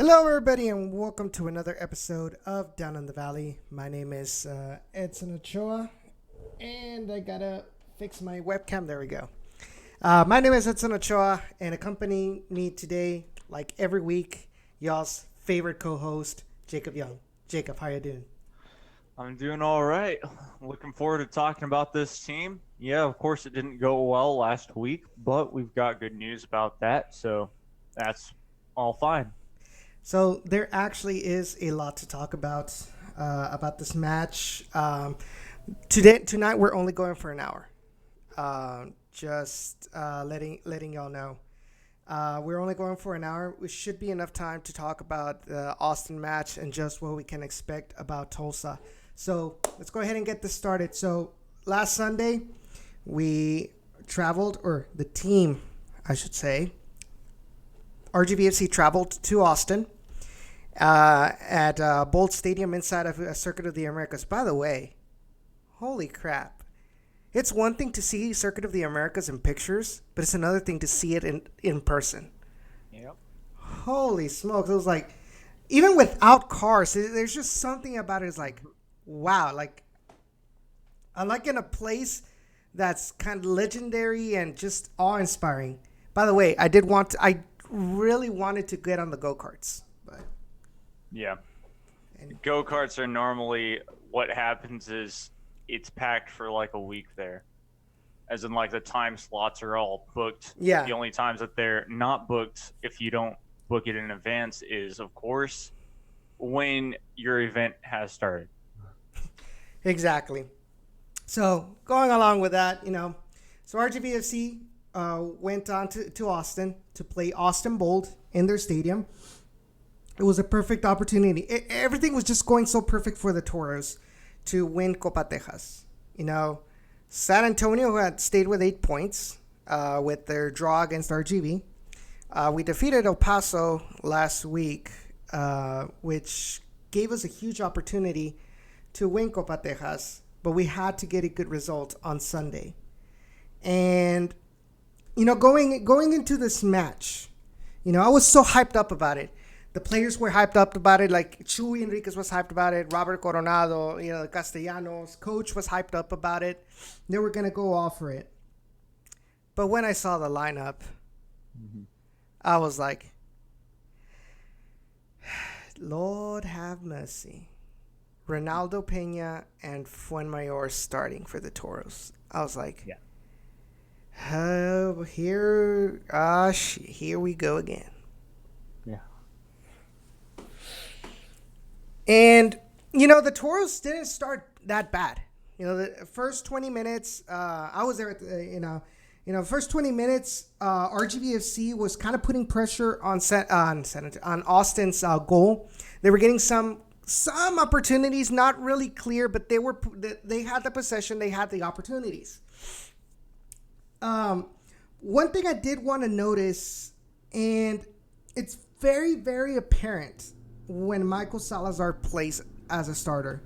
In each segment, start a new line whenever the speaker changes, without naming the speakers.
Hello, everybody, and welcome to another episode of Down in the Valley. My name is Edson Ochoa, and I gotta fix my webcam. There we go. My name is Edson Ochoa, and accompanying me today, like every week, y'all's favorite co-host, Jacob Young. Jacob, how you doing?
I'm doing all right. Looking forward to talking about this team. Yeah, of course, it didn't go well last week, but we've got good news about that, so that's all fine.
So there actually is a lot to talk about this match. Tonight, we're only going for an hour. Just letting y'all know. We're only going for an hour. We should be enough time to talk about the Austin match and just what we can expect about Tulsa. So let's go ahead and get this started. So last Sunday, we traveled, or the team, I should say, RGVFC traveled to Austin at Bolt Stadium inside of a Circuit of the Americas. By the way, holy crap. It's one thing to see Circuit of the Americas in pictures, but it's another thing to see it in person.
Yep.
Holy smokes. It was like, even without cars, there's just something about it. It's like, wow. Like, I'm like in a place that's kind of legendary and just awe-inspiring. By the way, I really wanted to get on the go-karts. But
Yeah. Go-karts are normally, what happens is it's packed for like a week there. As in, like, the time slots are all booked.
Yeah.
The only times that they're not booked, if you don't book it in advance, is, of course, when your event has started.
Exactly. So going along with that, so RGVFC went on to Austin to play Austin Bold in their stadium. It was a perfect opportunity. Everything was just going so perfect for the Toros to win Copa Tejas. San Antonio had stayed with 8 points with their draw against RGV. We defeated El Paso last week, which gave us a huge opportunity to win Copa Tejas, but we had to get a good result on Sunday. And going into this match, I was so hyped up about it. The players were hyped up about it. Like Chuy Enriquez was hyped about it. Robert Coronado, the Castellanos coach was hyped up about it. They were gonna go all for it. But when I saw the lineup, I was like, Lord have mercy. Ronaldo Peña and Fuenmayor starting for the Toros. I was like,
Yeah.
Oh, here we go again.
Yeah.
And, the Toros didn't start that bad. The first 20 minutes, I was there at the, first 20 minutes, RGVFC was kind of putting pressure on Austin's goal. They were getting some opportunities, not really clear, but they had the possession, they had the opportunities. One thing I did want to notice, and it's very, very apparent when Michael Salazar plays as a starter.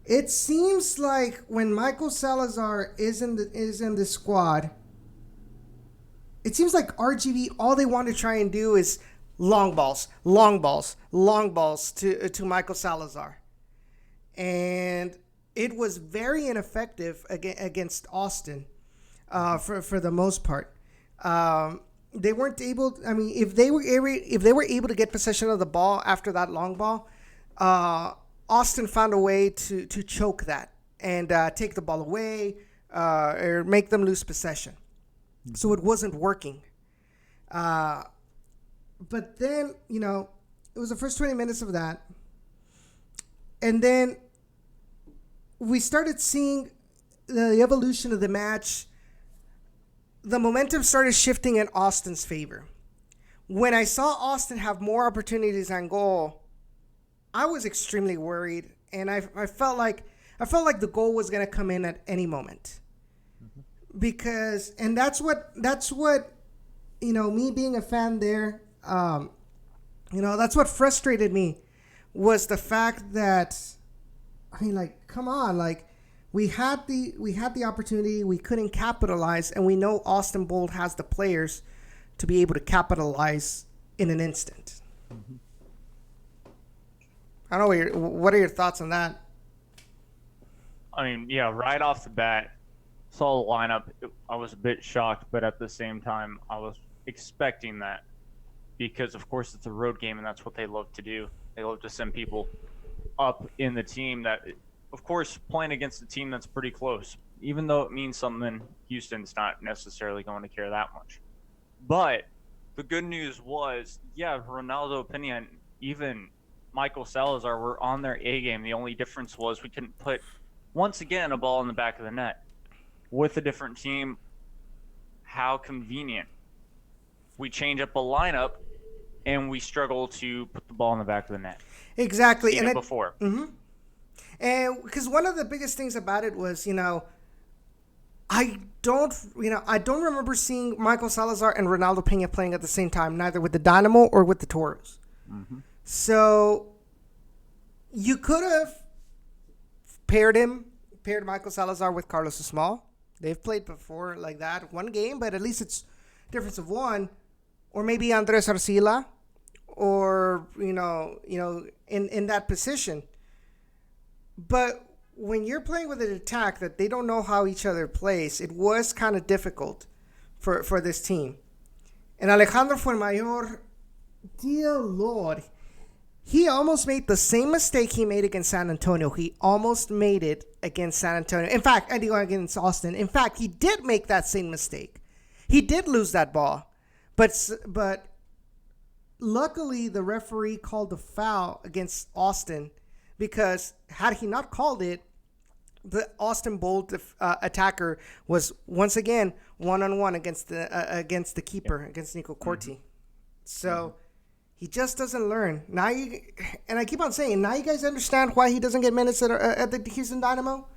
It seems like when Michael Salazar is in the squad, it seems like RGV, all they want to try and do is long balls to Michael Salazar. And it was very ineffective against Austin for the most part. They weren't able. I mean, if they were able to get possession of the ball after that long ball, Austin found a way to choke that and take the ball away or make them lose possession. So it wasn't working. But then it was the first 20 minutes of that, and then we started seeing the evolution of the match. The momentum started shifting in Austin's favor. When I saw Austin have more opportunities on goal, I was extremely worried, and I felt like the goal was going to come in at any moment. Because, and that's what me being a fan there, that's what frustrated me, was the fact that, come on, we had the opportunity, we couldn't capitalize, and we know Austin Bold has the players to be able to capitalize in an instant. I don't know what are your thoughts on that?
I mean, yeah, right off the bat, saw the lineup. I was a bit shocked, but at the same time, I was expecting that because, of course, it's a road game, and that's what they love to do. They love to send people up in the team that, of course, playing against a team that's pretty close. Even though it means something, Houston's not necessarily going to care that much. But the good news was, yeah, Ronaldo Pena, even Michael Salazar were on their A game. The only difference was we couldn't put, once again, a ball in the back of the net. With a different team, how convenient. We change up a lineup, and we struggle to put the ball in the back of the net.
Exactly.
Seen it before.
Mm-hmm. And because one of the biggest things about it was, I don't remember seeing Michael Salazar and Ronaldo Pena playing at the same time, neither with the Dynamo or with the Toros. Mm-hmm. So you could have paired Michael Salazar with Carlos Small. They've played before like that, one game, but at least it's difference of one. Or maybe Andres Arcila, or in that position. But when you're playing with an attack that they don't know how each other plays, it was kind of difficult for this team. And Alejandro Fuenmayor, dear Lord, he almost made the same mistake he made against San Antonio. He almost made it against San Antonio. In fact, against Austin. In fact, he did make that same mistake. He did lose that ball. But luckily, the referee called a foul against Austin, because had he not called it, the Austin Bolt attacker was once again one-on-one against the keeper, against Nico Corti. Mm-hmm. So he just doesn't learn. And I keep on saying, now you guys understand why he doesn't get minutes at the Houston Dynamo?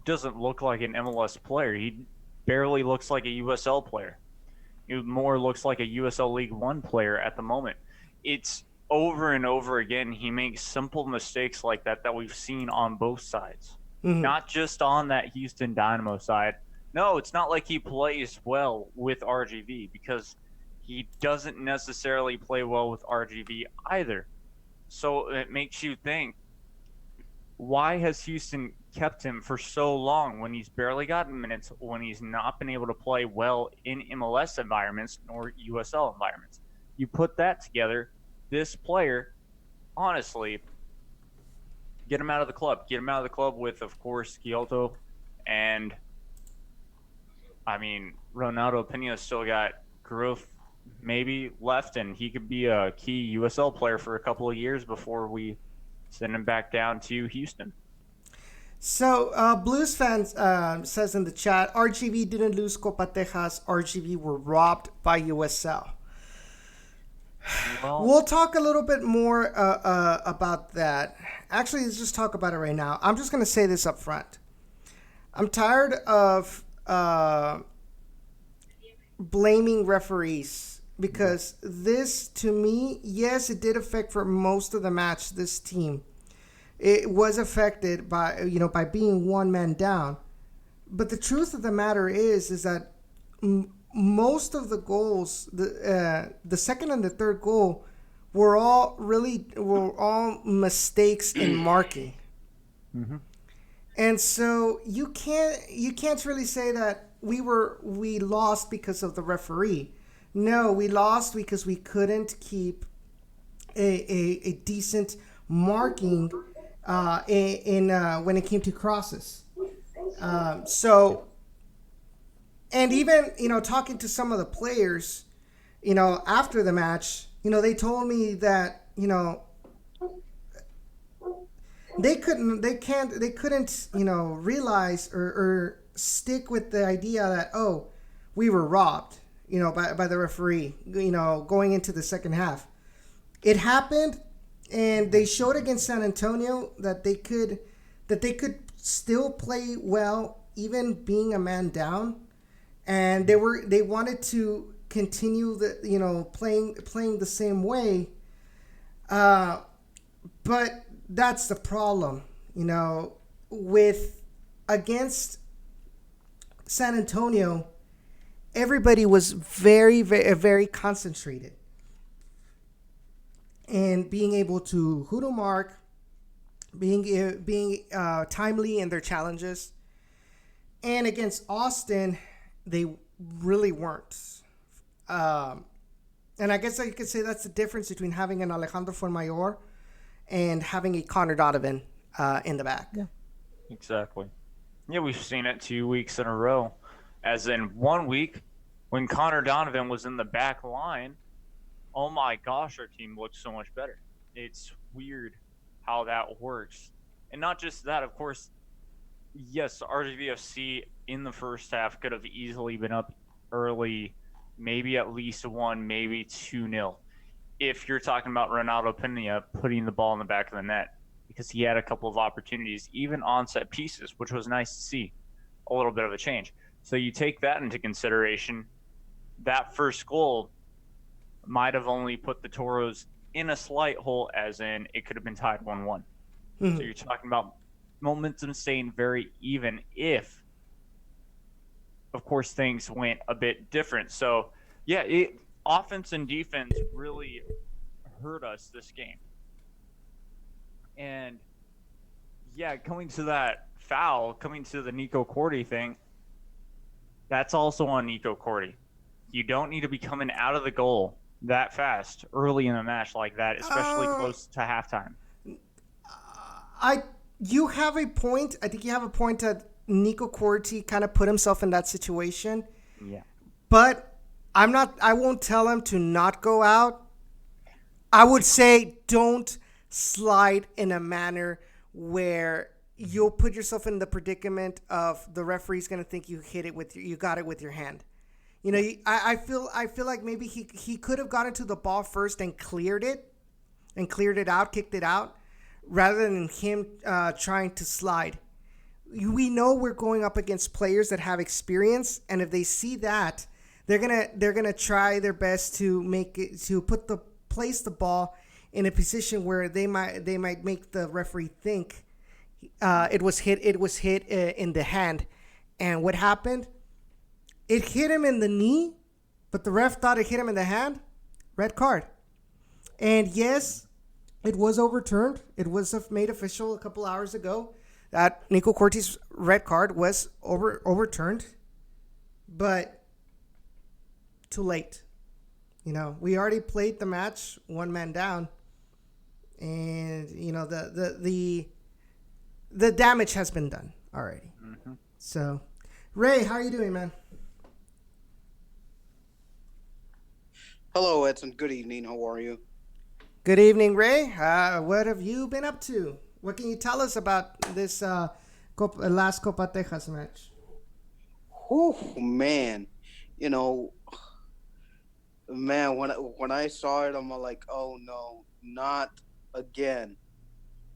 Doesn't look like an MLS player. He barely looks like a USL player. He more looks like a USL League One player at the moment. It's over and over again. He makes simple mistakes like that we've seen on both sides. Mm-hmm. Not just on that Houston Dynamo side. No, it's not like he plays well with RGV, because he doesn't necessarily play well with RGV either. So it makes you think, why has Houston kept him for so long when he's barely gotten minutes, when he's not been able to play well in MLS environments nor USL environments? You put that together, this player, honestly, get him out of the club. Get him out of the club with, of course, Kyoto. And, I mean, Ronaldo Pena still got growth maybe left, and he could be a key USL player for a couple of years before we send him back down to Houston.
So, Blues fans says in the chat, RGV didn't lose Copa Tejas. RGV were robbed by USL. Well, we'll talk a little bit more about that. Actually, let's just talk about it right now. I'm just going to say this up front. I'm tired of blaming referees, because this, to me, yes, it did affect for most of the match this team. It was affected by being one man down. But the truth of the matter is that most of the goals, the second and the third goal, were all mistakes in marking. Mm-hmm. And so you can't really say that we lost because of the referee. No, we lost because we couldn't keep a decent marking when it came to crosses. And even, talking to some of the players, after the match, they told me that, they couldn't, realize or stick with the idea that, oh, we were robbed, by the referee, going into the second half. It happened, and they showed against San Antonio that they could still play well, even being a man down. And they wanted to continue playing the same way, but that's the problem, with against San Antonio, everybody was very, very, very concentrated. and being able to who to mark, being timely in their challenges. And against Austin, they really weren't. Um, and I guess I could say that's the difference between having an Alejandro Fuenmayor and having a Connor Donovan in the back.
Yeah.
Exactly. Yeah, we've seen it 2 weeks in a row. As in 1 week, when Connor Donovan was in the back line, oh my gosh, our team looked so much better. It's weird how that works. And not just that, of course, yes, RGVFC in the first half could have easily been up early, maybe at least 1, maybe 2-0. If you're talking about Ronaldo Pena putting the ball in the back of the net, because he had a couple of opportunities, even on set pieces, which was nice to see. A little bit of a change. So you take that into consideration. That first goal might have only put the Toros in a slight hole, as in it could have been tied 1-1. So you're talking about momentum staying very even if, of course, things went a bit different. So, yeah, offense and defense really hurt us this game. And, yeah, coming to that foul, coming to the Nico Cordy thing, that's also on Nico Cordy. You don't need to be coming out of the goal that fast early in a match like that, especially close to halftime.
You have a point. I think you have a point that Nico Corti kind of put himself in that situation.
Yeah.
But I won't tell him to not go out. I would say don't slide in a manner where you'll put yourself in the predicament of the referee's going to think you got it with your hand. You know, I feel like maybe he could have gotten to the ball first and cleared it out, kicked it out, rather than him trying to slide. We know we're going up against players that have experience, and if they see that, they're gonna try their best to place the ball in a position where they might make the referee think it was hit in the hand. And what happened? It hit him in the knee, but the ref thought it hit him in the hand. Red card. And yes, it was overturned. It was made official a couple hours ago that Nico Corti's red card was overturned, but too late. You know, we already played the match, one man down, and you know the damage has been done already. Mm-hmm. So, Ray, how are you doing, man?
Hello, Edson. Good evening. How are you?
Good evening, Ray. What have you been up to? What can you tell us about this last Copa Tejas match?
Oh man, you know, man, when I saw it, I'm like, oh no, not again,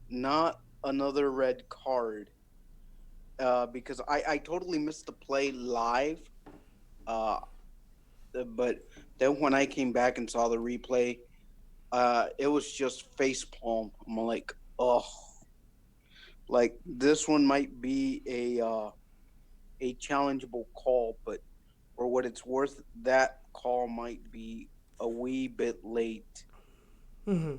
not another red card. Because I totally missed the play live. But then when I came back and saw the replay, it was just face palm. I'm like, oh, like this one might be a challengeable call, but for what it's worth, that call might be a wee bit late.
Mm-hmm.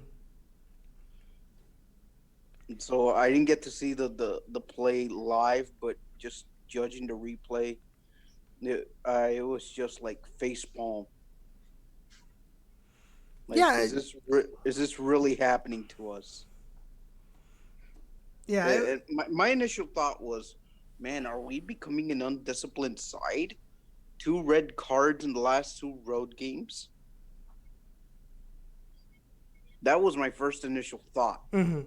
So I didn't get to see the play live, but just judging the replay, it was just like face palm. Like,
yeah,
is this really happening to us?
Yeah.
My initial thought was, man, are we becoming an undisciplined side? 2 red cards in the last 2 road games. That was my first initial thought.
Mm-hmm.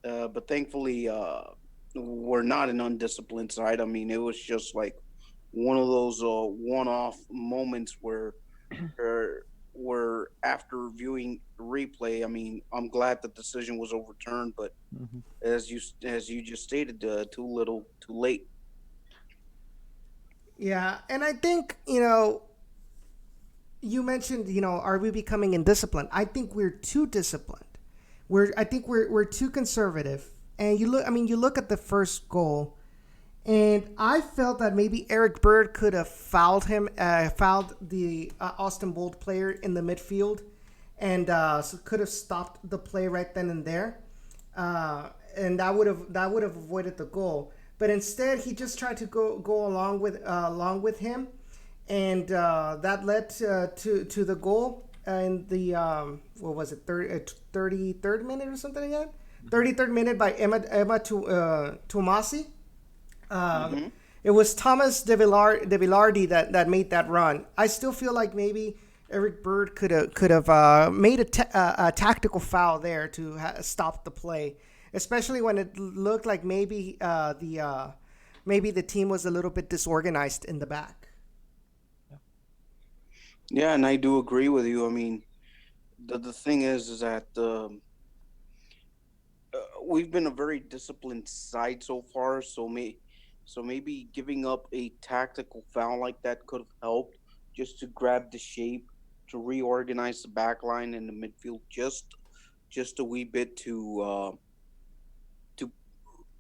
But thankfully, we're not an undisciplined side. I mean, it was just like one of those one-off moments where after viewing replay, I mean, I'm glad the decision was overturned, but as you just stated, too little, too late.
Yeah, and I think, you mentioned, are we becoming indisciplined? I think we're too disciplined. I think we're too conservative. And you look at the first goal, and I felt that maybe Eric Bird could have fouled the Austin Bold player in the midfield, and so could have stopped the play right then and there, and that would have avoided the goal. But instead, he just tried to go along with him, and that led to the goal in the what was it, 33rd minute or something like that. 33rd minute by Emma Tomasi. It was Thomas De Villardi that made that run. I still feel like maybe Eric Bird could have made a tactical foul there to stop the play, especially when it looked like maybe the team was a little bit disorganized in the back.
Yeah, and I do agree with you. I mean, the thing is that we've been a very disciplined side so far. So maybe giving up a tactical foul like that could have helped just to grab the shape, to reorganize the back line and the midfield just a wee bit to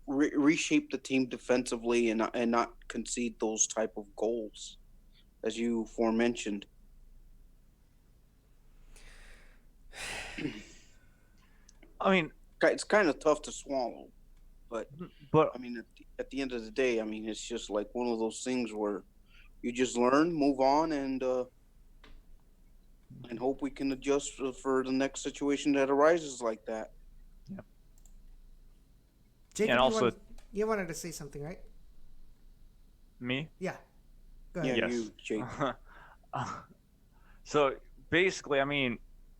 reshape the team defensively and not concede those type of goals, as you aforementioned.
I mean,
It's kind of tough to swallow, but
but
I mean, at the end of the day, I mean, it's just like one of those things where you just learn, move on, and hope we can adjust for the next situation that arises like that.
yeah,
Jacob,
and also
you wanted to say something, right?
me.
Yeah. Go ahead.
Yeah,
Yes.
you, Jake.
So basically, I mean,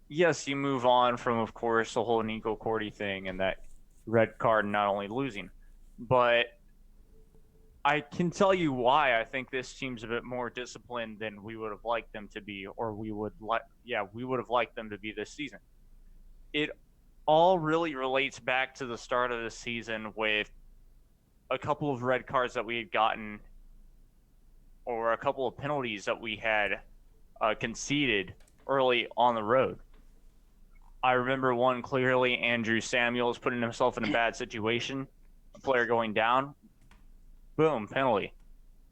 yes, you move on from, of course, the whole Nico Cordy thing and that red card, not only losing, but I can tell you why I think this team's a bit more disciplined than we would have liked them to be, or we would have liked them to be this season. It all really relates back to the start of the season with a couple of red cards that we had gotten, or a couple of penalties that we had conceded early on the road. I remember one clearly, Andrew Samuels putting himself in a bad situation, a player going down, boom, penalty.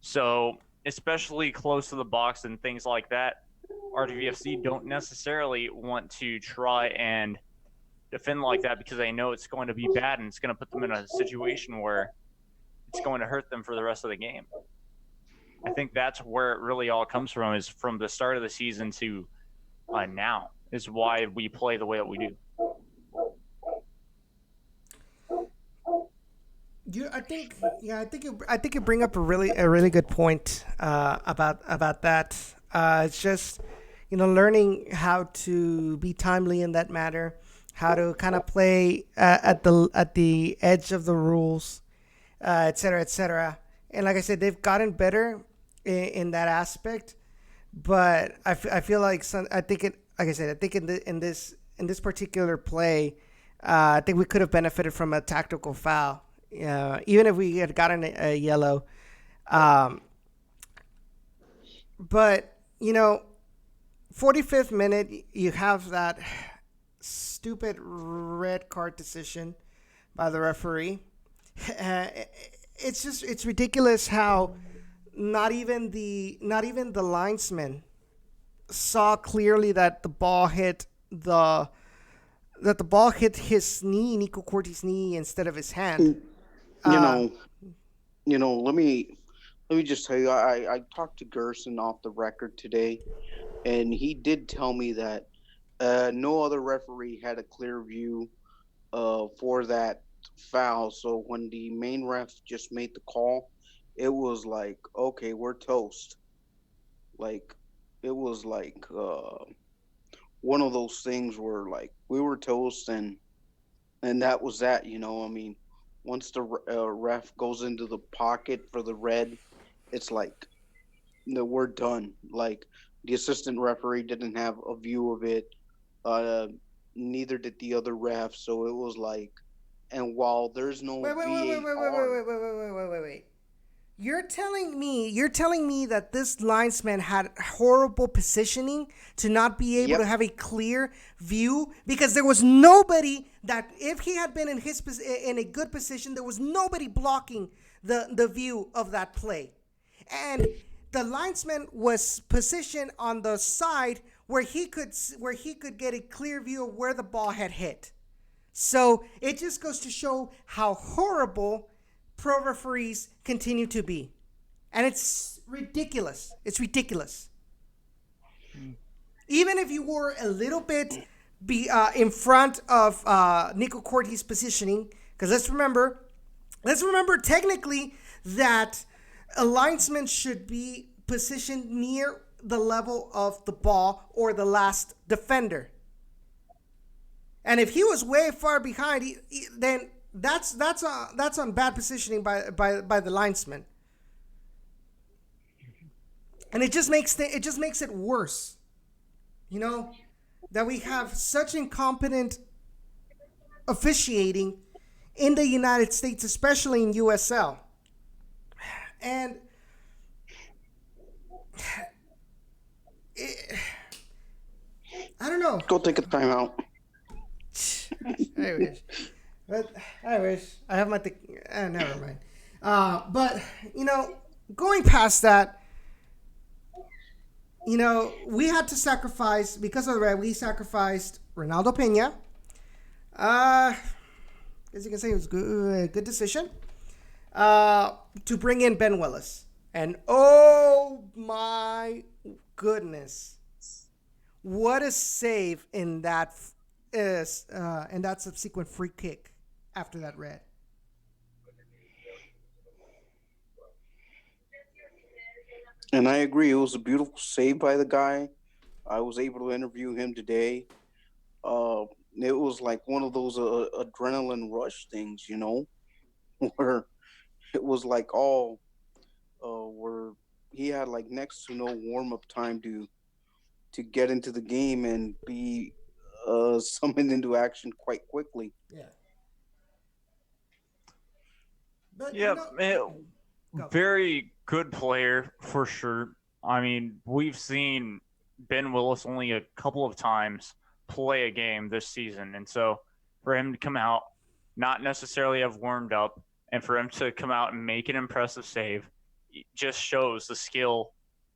So, especially close to the box and things like that, RWFC don't necessarily want to try and defend like that because they know it's going to be bad and it's going to put them in a situation where it's going to hurt them for the rest of the game. I think that's where it really all comes from, is from the start of the season to now, is why we play the way that we do.
I think you bring up a really good point about that. It's just, learning how to be timely in that matter, how to kind of play at the edge of the rules, et cetera, et cetera. And like I said, they've gotten better in that aspect. But I feel like I think in this particular play, I think we could have benefited from a tactical foul, even if we had gotten a yellow. But 45th minute, you have that stupid red card decision by the referee. It's ridiculous how not even the linesman saw clearly that the ball hit his knee, Nico Corti's knee, instead of his hand.
Let me just tell you, I talked to Gerson off the record today, and he did tell me that no other referee had a clear view for that foul. So when the main ref just made the call, it was like, okay, we're toast. Like, it was like one of those things where, like, we were toast, and that was that. I mean, once the ref goes into the pocket for the red, it's like, no, we're done. Like, the assistant referee didn't have a view of it. Neither did the other ref. So it was like, and while there's no
wait. You're telling me that this linesman had horrible positioning to not be able to have a clear view, because there was nobody that, if he had been in a good position, there was nobody blocking the view of that play. And the linesman was positioned on the side where he could get a clear view of where the ball had hit. So it just goes to show how horrible pro referees continue to be. And it's ridiculous. It's ridiculous. Even if you were a little bit in front of Nico Corti's positioning, because let's remember technically that a linesman should be positioned near the level of the ball or the last defender. And if he was way far behind, then that's on bad positioning by the linesman. And it just makes it worse. You know, that we have such incompetent officiating in the United States, especially in USL. And I don't know.
Go take a timeout.
I wish. But I wish. I have my... never mind. But, you know, going past that, you know, we had to sacrifice, because of the red, we sacrificed Ronaldo Pena. As you can say, it was a good decision. To bring in Ben Willis. And oh my goodness. What a save in that subsequent free kick after that red.
And I agree. It was a beautiful save by the guy. I was able to interview him today. It was like one of those adrenaline rush things, you know, where it was like all where he had like next to no warm-up time to get into the game and be summoned into action quite quickly.
Yeah. But,
Yeah,
you know,
very good player for sure. I mean, we've seen Ben Willis only a couple of times play a game this season. And so for him to come out, not necessarily have warmed up, and for him to come out and make an impressive save, it just shows the skill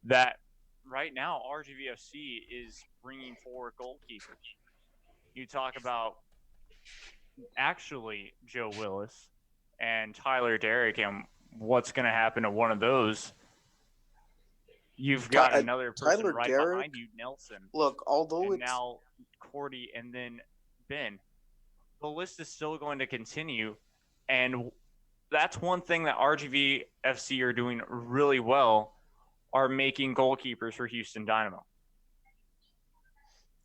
that right now RGVFC is bringing forward goalkeepers. You talk about actually Joe Willis and Tyler Derrick and what's going to happen to one of those. You've got another person
Tyler
right
Derrick,
behind you, Nelson.
Look, although
and
it's
now Cordy and then Ben. The list is still going to continue, and that's one thing that RGV FC are doing really well, are making goalkeepers for Houston Dynamo.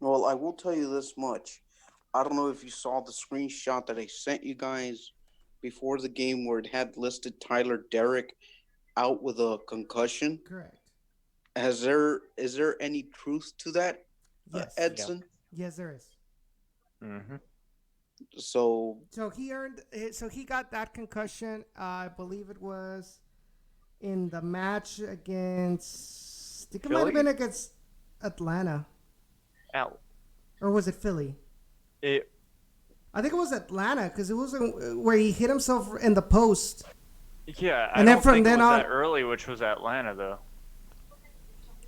well, I will tell you this much. I don't know if you saw the screenshot that I sent you guys before the game where it had listed Tyler Derrick out with a concussion.
correct.
Is there any truth to that,
Yes.
Edson?
Yes, there is.
Mm-hmm.
So
he got that concussion. I believe it was in the match against. I think it might have been against Atlanta,
Out.
or was it Philly?
It.
I think it was Atlanta because it was where he hit himself in the post.
Yeah,
And
I
then
don't
from
think
then
it was
on-
that early, which was Atlanta, though.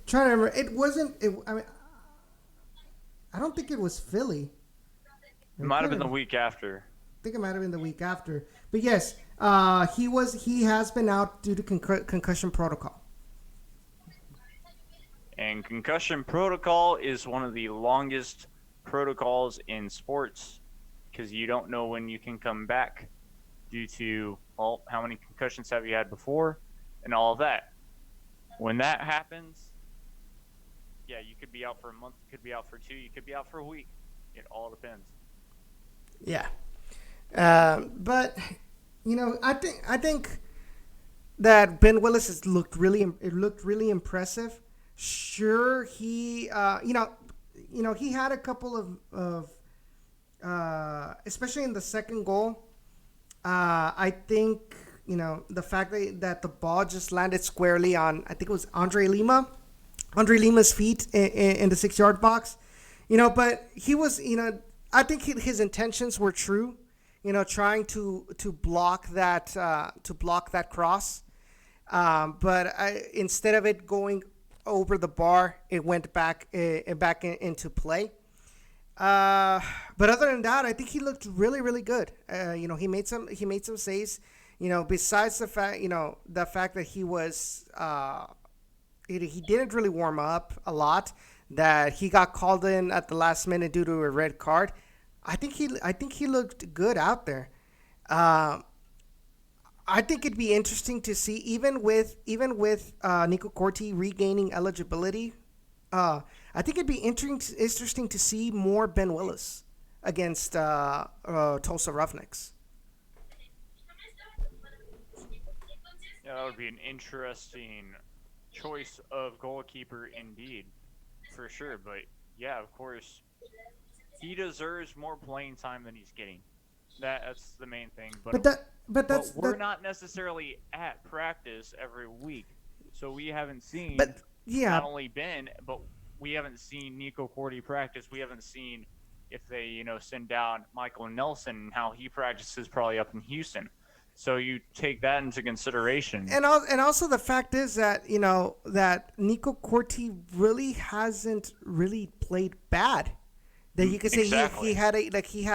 Trying to remember, it wasn't. I mean, I don't think it was Philly.
It might have been the week after.
I think it might have been the week after. But yes, he has been out due to concussion protocol.
And concussion protocol is one of the longest protocols in sports because you don't know when you can come back due to, well, how many concussions have you had before and all of that. When that happens, yeah, you could be out for a month, you could be out for 2, you could be out for a week. It all depends.
Yeah, but you know, I think that Ben Willis has looked really impressive. Sure, he you know he had a couple of especially in the second goal. I think you know the fact that the ball just landed squarely on, I think it was Andre Lima's feet in the 6-yard box. You know, but he was, you know, I think his intentions were true. You know, trying to block that cross, but instead of it going over the bar, it went back into play. But other than that, I think he looked really, really good. He made some saves. Besides the fact that he didn't really warm up a lot, that he got called in at the last minute due to a red card. I think he looked good out there. Um, I think it'd be interesting to see, even with Nico Corti regaining eligibility. I think it'd be interesting to see more Ben Willis against Tulsa Roughnecks.
Yeah, that would be an interesting choice of goalkeeper indeed, for sure. But yeah, of course, he deserves more playing time than he's getting. That's the main thing.
But that, but
But
that's
we're
that.
not necessarily at practice every week, so we haven't seen
But yeah,
not only Ben, but we haven't seen Nico Cordy practice. We haven't seen if they, send down Michael Nelson and how he practices probably up in Houston. So you take that into consideration.
and also the fact is that that Nico Corti really hasn't really played bad. That you could say he
Exactly.
had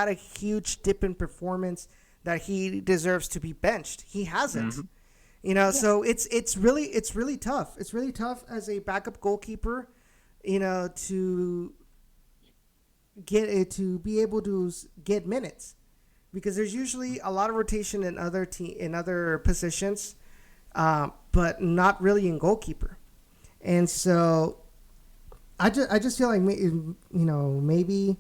a huge dip in performance that he deserves to be benched. He hasn't.
Mhm.
So it's really tough. It's really tough as a backup goalkeeper, to get it to be able to get minutes, because there's usually a lot of rotation in other positions, but not really in goalkeeper. And so I just feel like maybe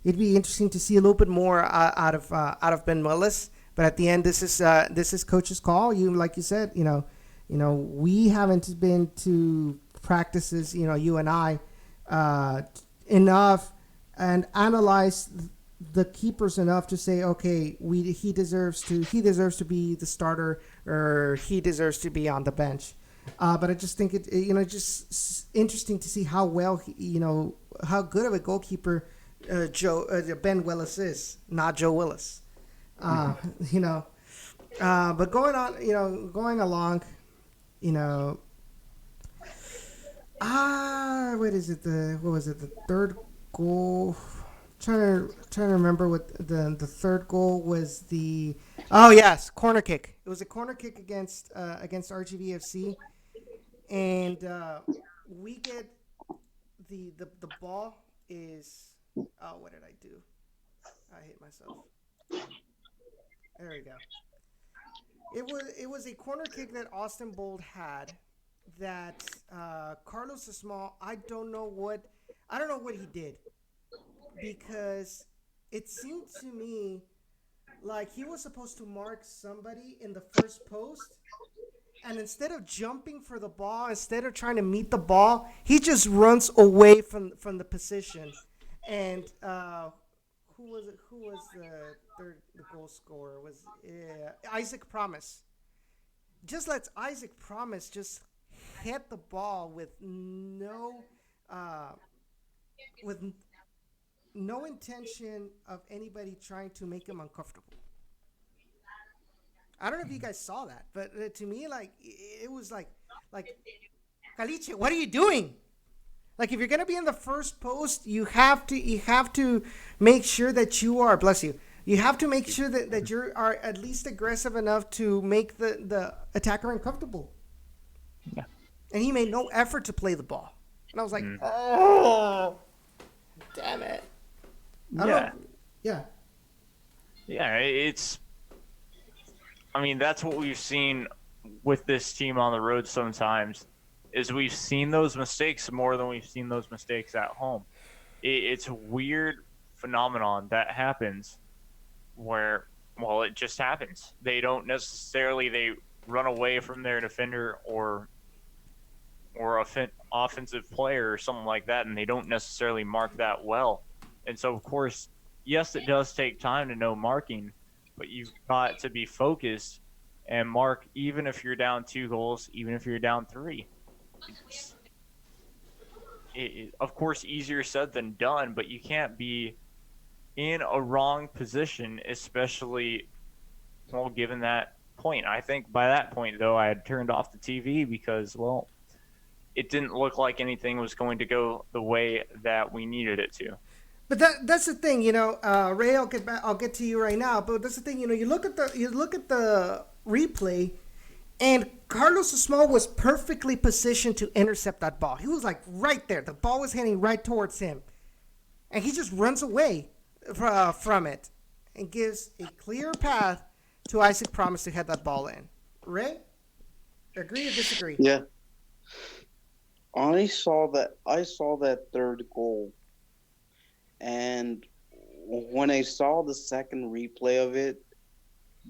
it'd be interesting to see a little bit more out of Ben Willis. But at the end, this is coach's call. Like you said, we haven't been to practices, you and I, enough and analyze the keepers enough to say, okay, he deserves to be the starter, or he deserves to be on the bench. But I just think just interesting to see how well how good of a goalkeeper Ben Willis is, not Joe Willis. Uh, you know, but going along, you know, what is it? What was it? The third goal. Trying to remember what the third goal was. Oh yes, corner kick. It was a corner kick against RGVFC, and we get the ball is. Oh, what did I do? I hate myself. There we go. It was a corner kick that Austin Bold had, that Carlos Small. I don't know what he did, because it seemed to me like he was supposed to mark somebody in the first post, and instead of jumping for the ball, instead of trying to meet the ball, he just runs away from the position. And who was it? Who was the goal scorer? Was Isaac Promise. Just lets Isaac Promise just hit the ball uh, with no intention of anybody trying to make him uncomfortable. I don't know if you guys saw that, but to me, like, it was like Caliche, what are you doing? Like, if you're gonna be in the first post, you have to make sure that you are, bless you. You have to make sure that you are at least aggressive enough to make the attacker uncomfortable.
Yeah.
And he made no effort to play the ball. And I was like,
Mm.
oh, damn it. I don't
Yeah.
know. Yeah.
Yeah, I mean, that's what we've seen with this team on the road sometimes, is we've seen those mistakes more than we've seen those mistakes at home. It's a weird phenomenon that happens where, well, it just happens. They don't necessarily, they run away from their defender or offensive player or something like that, and they don't necessarily mark that well. And so, of course, yes, it does take time to know marking, but you've got to be focused and mark, even if you're down 2 goals, even if you're down 3. It's, of course, easier said than done, but you can't be in a wrong position, especially, well, given that point. I think by that point, though, I had turned off the TV because, well, it didn't look like anything was going to go the way that we needed it to.
But that's the thing, Ray. I'll get to you right now. But that's the thing, you look at the replay, and Carlos Small was perfectly positioned to intercept that ball. He was like right there. The ball was heading right towards him, and he just runs away from it and gives a clear path to Isaac Promise to head that ball in. Ray, agree or disagree?
Yeah. I saw that third goal, and when I saw the second replay of it,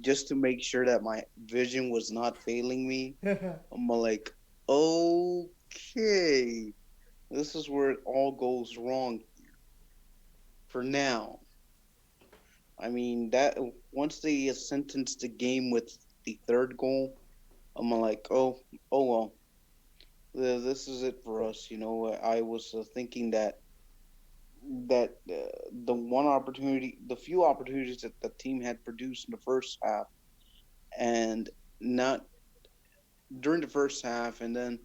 just to make sure that my vision was not failing me, I'm like, okay, this is where it all goes wrong for now. I mean, that once they sentenced the game with the third goal, I'm like, oh well, this is it for us. I was thinking that the few opportunities that the team had produced in the first half, and not during the first half, and then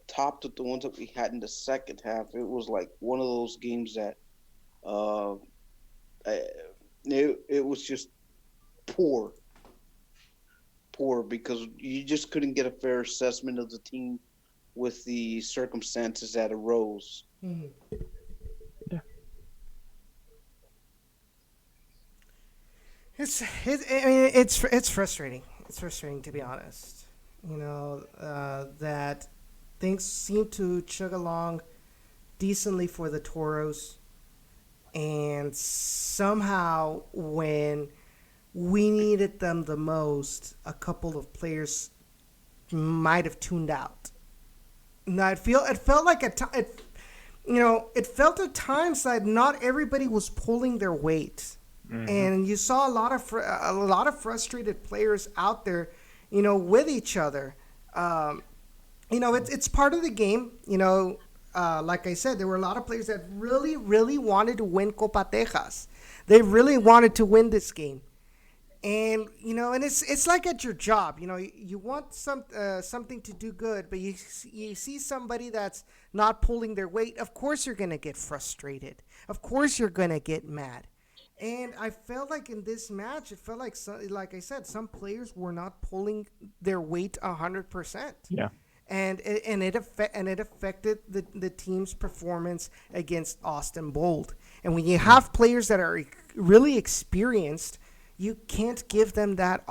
topped with the ones that we had in the second half, it was like one of those games that uh, it was just poor, because you just couldn't get a fair assessment of the team with the circumstances that arose.
Mm-hmm. It's frustrating. It's frustrating, to be honest. That things seem to chug along decently for the Toros, and somehow when we needed them the most, a couple of players might have tuned out. Now it felt like it felt at times that not everybody was pulling their weight. Mm-hmm. And you saw a lot of frustrated players out there, with each other. It's part of the game. Like I said, there were a lot of players that really, really wanted to win Copa Tejas. They really wanted to win this game. And and it's like at your job. You want something to do good, but you see somebody that's not pulling their weight. Of course, you're gonna get frustrated. Of course, you're gonna get mad. And I felt like in this match, it felt like I said, some players were not pulling their weight 100%.
Yeah.
And it affected the team's performance against Austin Bold. And when you have players that are really experienced, you can't give them that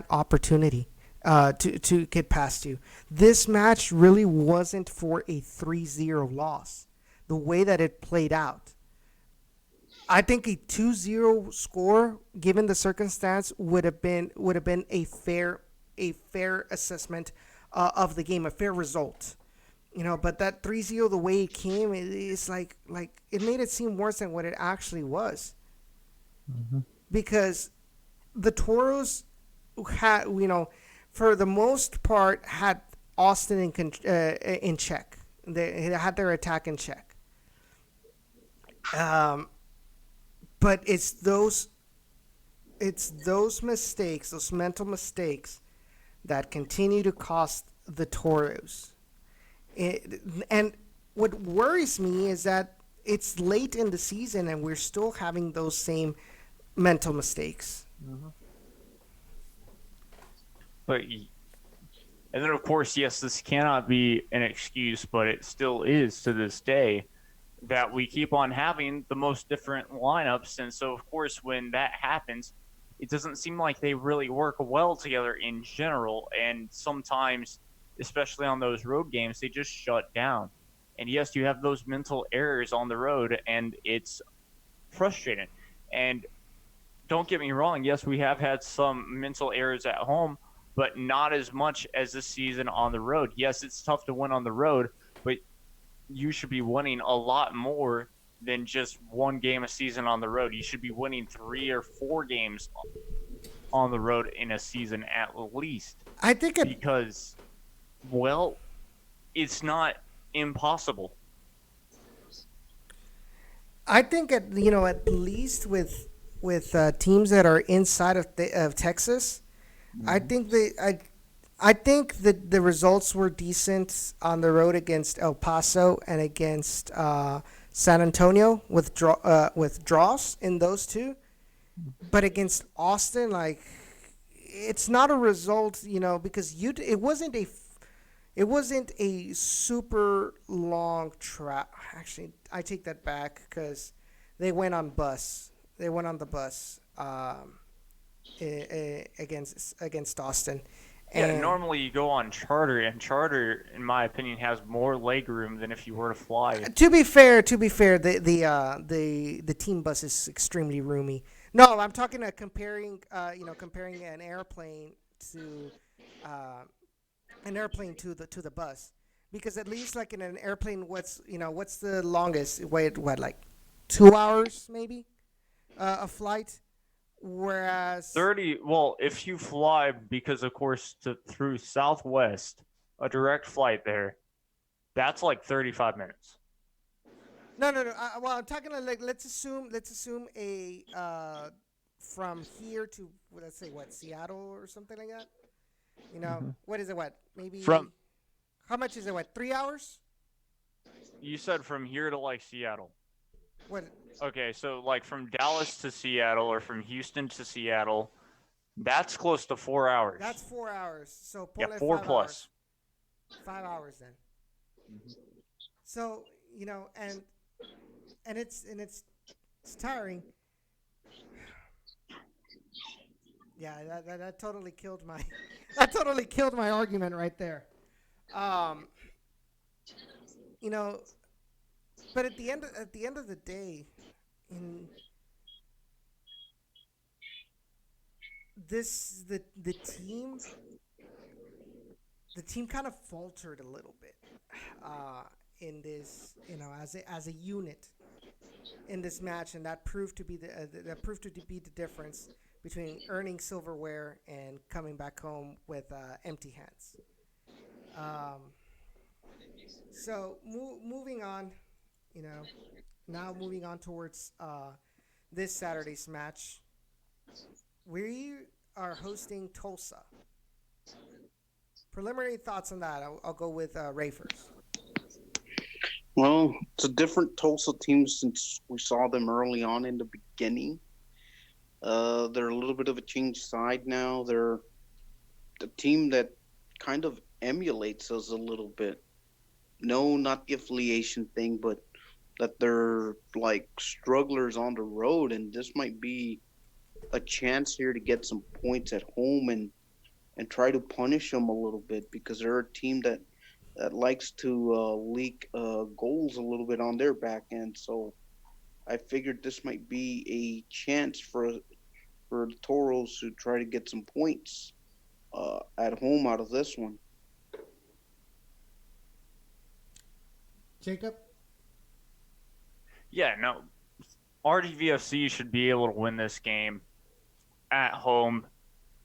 opportunity to get past you. This match really wasn't for a 3-0 loss. The way that it played out, I think a 2-0 score, given the circumstance, would have been a fair assessment of the game, a fair result. But that 3-0, the way it came, it's like it made it seem worse than what it actually was. Mm-hmm. Because the Toros had, for the most part, had Austin in check. They had their attack in check. But it's those mistakes, those mental mistakes, that continue to cost the Toros. And what worries me is that it's late in the season and we're still having those same mental mistakes.
Mm-hmm. And then, of course, yes, this cannot be an excuse, but it still is to this day, that we keep on having the most different lineups. And so, of course, when that happens, it doesn't seem like they really work well together in general. And sometimes, especially on those road games, they just shut down. And yes, you have those mental errors on the road, and it's frustrating. And don't get me wrong, yes, we have had some mental errors at home, but not as much as this season on the road. Yes, it's tough to win on the road, but you should be winning a lot more than just one game a season on the road. You should be winning 3 or 4 games on the road in a season at least.
I think
because, well, it's not impossible.
I think at least with teams that are inside of Texas, mm-hmm. I think that the results were decent on the road against El Paso and against San Antonio with draws in those two. But against Austin, like it's not a result, because it wasn't a super long trap. Actually, I take that back because they went on bus. They went on the bus against Austin.
Yeah,
And
normally you go on charter, and charter, in my opinion, has more leg room than if you were to fly.
to be fair, the team bus is extremely roomy. No, I'm talking comparing to uh, an airplane to the bus, because at least like in an airplane, what's the longest? Wait, what, like 2 hours maybe a flight, whereas
30, well, if you fly, because of course through Southwest, a direct flight there, that's like 35 minutes.
no. Well, I'm talking like let's assume a from here to, let's say, what, Seattle or something like that. What is it? What, maybe
From
how much is it? What, 3 hours?
You said from here to like Seattle.
What?
Okay, so like from Dallas to Seattle or from Houston to Seattle, that's close to 4 hours.
That's 4 hours. So
Yeah,
ponle
4
5
plus.
hours. 5 hours then. So and it's tiring. Yeah, that totally killed my that totally killed my argument right there. Um, you know, but at the end of the day, in this the team kind of faltered a little bit in this, as a unit in this match, and that proved to be the difference between earning silverware and coming back home with empty hands. Um, so moving on, now moving on towards this Saturday's match, we are hosting Tulsa. Preliminary thoughts on that. I'll go with Ray first.
Well, it's a different Tulsa team since we saw them early on in the beginning. They're a little bit of a changed side now. They're the team that kind of emulates us a little bit. No, not the affiliation thing, but that they're like strugglers on the road, and this might be a chance here to get some points at home and try to punish them a little bit, because they're a team that likes to leak goals a little bit on their back end. So I figured this might be a chance for the Toros to try to get some points at home out of this one.
Jacob?
Yeah, no. RDVFC should be able to win this game at home.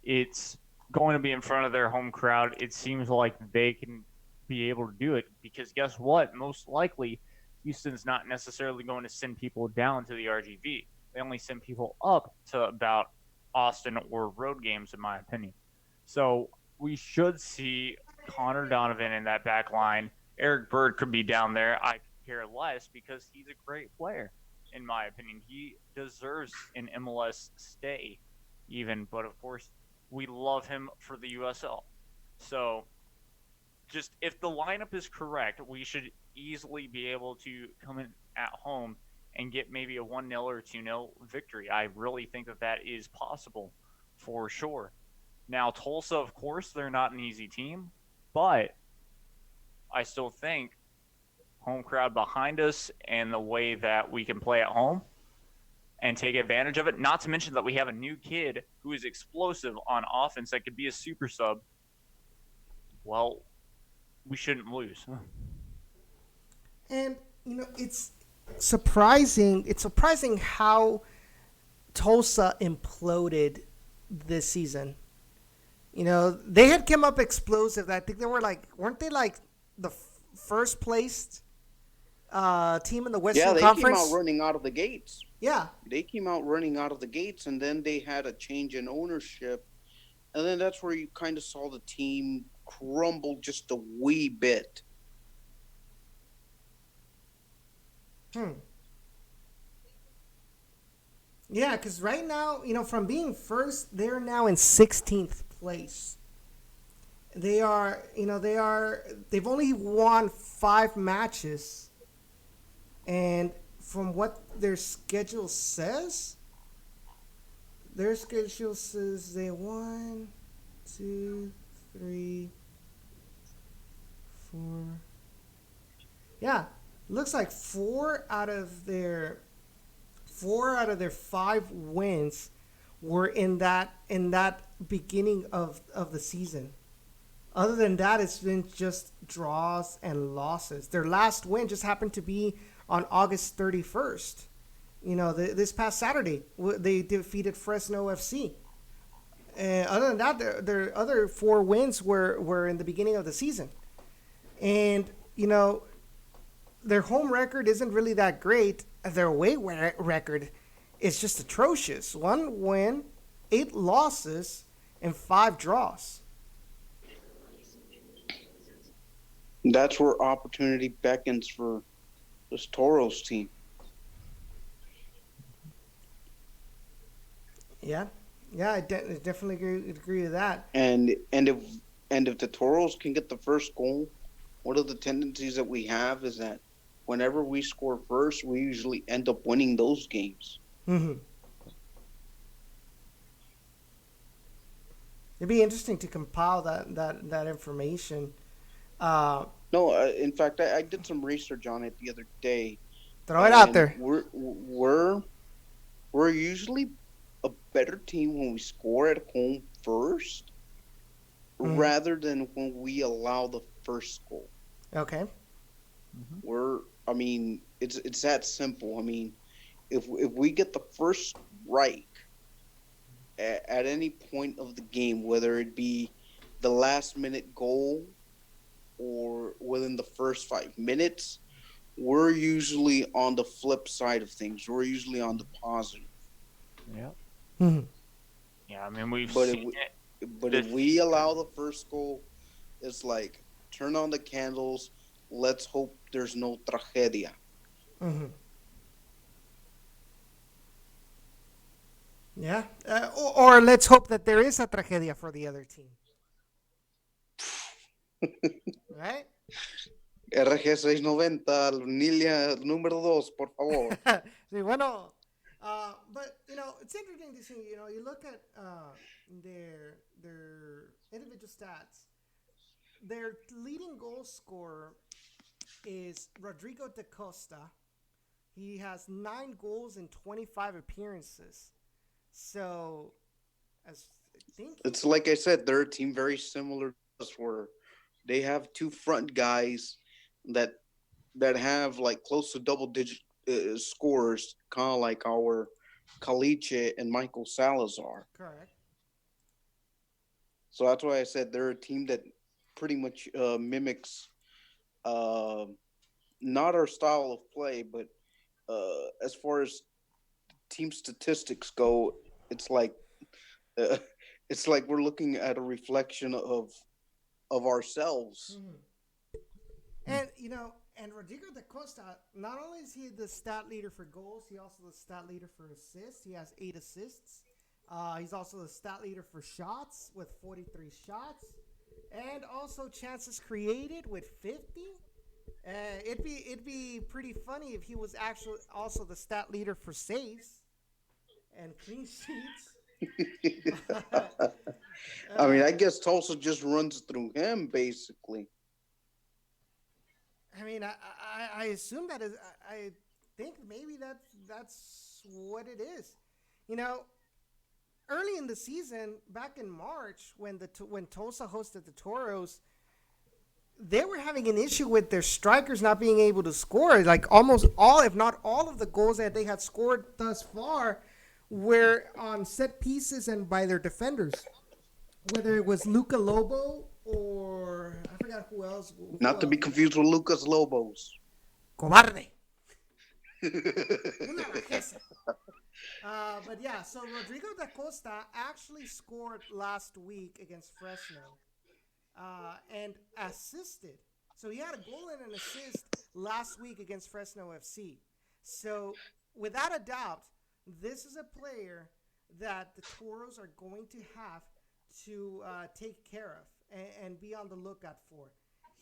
It's going to be in front of their home crowd. It seems like they can be able to do it, because guess what? Most likely, Houston's not necessarily going to send people down to the RGV. They only send people up to about Austin or road games, in my opinion. So we should see Connor Donovan in that back line. Eric Bird could be down there. I could care less, because he's a great player, in my opinion. He deserves an MLS stay, even. But, of course, we love him for the USL. So just if the lineup is correct, we should easily be able to come in at home and get maybe a 1-0 or 2-0 victory. I really think that is possible for sure. Now, Tulsa, of course, they're not an easy team, but I still think home crowd behind us and the way that we can play at home and take advantage of it, not to mention that we have a new kid who is explosive on offense that could be a super sub, well, we shouldn't lose.
And it's surprising. It's surprising how Tulsa imploded this season. They had come up explosive. I think they were weren't they like the first placed team in the Western Conference?
Yeah, they came out running out of the gates.
Yeah,
They came out running out of the gates, and then they had a change in ownership, and then that's where you kind of saw the team crumble just a wee bit.
Hmm. Yeah, because right now, from being first, they're now in 16th place. They've only won 5 matches, and from what their schedule says they won, two, three, four. Yeah, looks like four out of their 5 wins were in that beginning of the season. Other than that, it's been just draws and losses. Their last win just happened to be on August 31st. This past Saturday, they defeated Fresno FC. And other than that, their other 4 wins were in the beginning of the season. And, their home record isn't really that great. Their away record is just atrocious. 1 win, 8 losses, and 5 draws.
That's where opportunity beckons for this Toros team.
Yeah, yeah, I definitely agree with that.
And if the Toros can get the first goal, one of the tendencies that we have is that whenever we score first, we usually end up winning those games.
Hmm. It'd be interesting to compile that information. Uh,
No, in fact, I did some research on it the other day,
Throw it out
and
there.
we're usually a better team when we score at home first,
Hmm.
rather than when we allow the first goal.
Okay.
Mm-hmm.
I mean, it's that simple. I mean, if we get the first strike at any point of the game, whether it be the last minute goal or within the first 5 minutes, we're usually on the flip side of things. We're usually on the positive.
Yeah.
Hmm.
Yeah, I mean, we've
But
seen
if we,
it
but if
this
we allow the first goal, it's like turn on the candles. Let's hope there's no tragedia.
Hmm. Yeah. Or let's hope that there is a tragedia for the other team. Right?
RG690, línea número 2, por favor.
Sí, bueno, but it's interesting to see. You look at their individual stats. Their leading goal scorer is Rodrigo da Costa. He has 9 goals in 25 appearances. So, as I think,
It's like I said, they're a team very similar to us, where they have two front guys that have like close to double digit scores, kind of like our Caliche and Michael Salazar.
correct.
So that's why I said they're a team that pretty much mimics uh, not our style of play, but as far as team statistics go, it's like uh, it's like we're looking at a reflection of ourselves.
Mm-hmm. And Rodrigo da Costa, not only is he the stat leader for goals, he also the stat leader for assists. He has 8 assists. He's also the stat leader for shots with 43 shots, and also chances created with 50. It'd be pretty funny if he was actually also the stat leader for saves and clean sheets.
I mean,
uh,
I guess Tulsa just runs through him basically.
I mean, I assume that is. I think maybe that's what it is. You know, early in the season, back in March, when Tulsa hosted the Toros, they were having an issue with their strikers not being able to score. Like almost all, if not all, of the goals that they had scored thus far were on set pieces and by their defenders. Whether it was Luca Lobo or I forgot who else.
Not to be confused with Lucas Lobos.
Cobarde. Una bajeza. But yeah, so Rodrigo da Costa actually scored last week against Fresno and assisted. So he had a goal and an assist last week against Fresno FC. So without a doubt, this is a player that the Toros are going to have to take care of and be on the lookout for.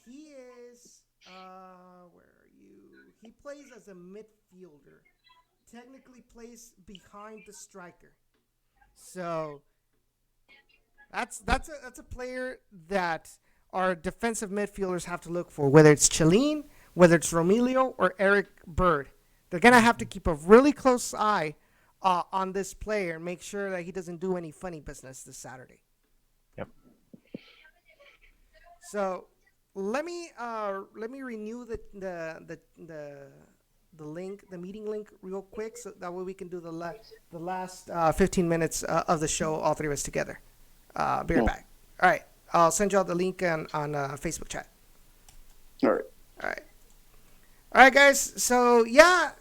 He is, where are you? He plays as a midfielder. Technically plays behind the striker. So that's a player that our defensive midfielders have to look for, whether it's Chalene, whether it's Romilio or Eric Bird. They're gonna have to keep a really close eye on this player and make sure that he doesn't do any funny business this Saturday.
Yep.
So let me renew the link, the meeting link, real quick, so that way we can do the last 15 minutes of the show, all three of us together. Be right back. All right, I'll send you all the link on Facebook chat.
All right.
All right. All right, guys. So yeah,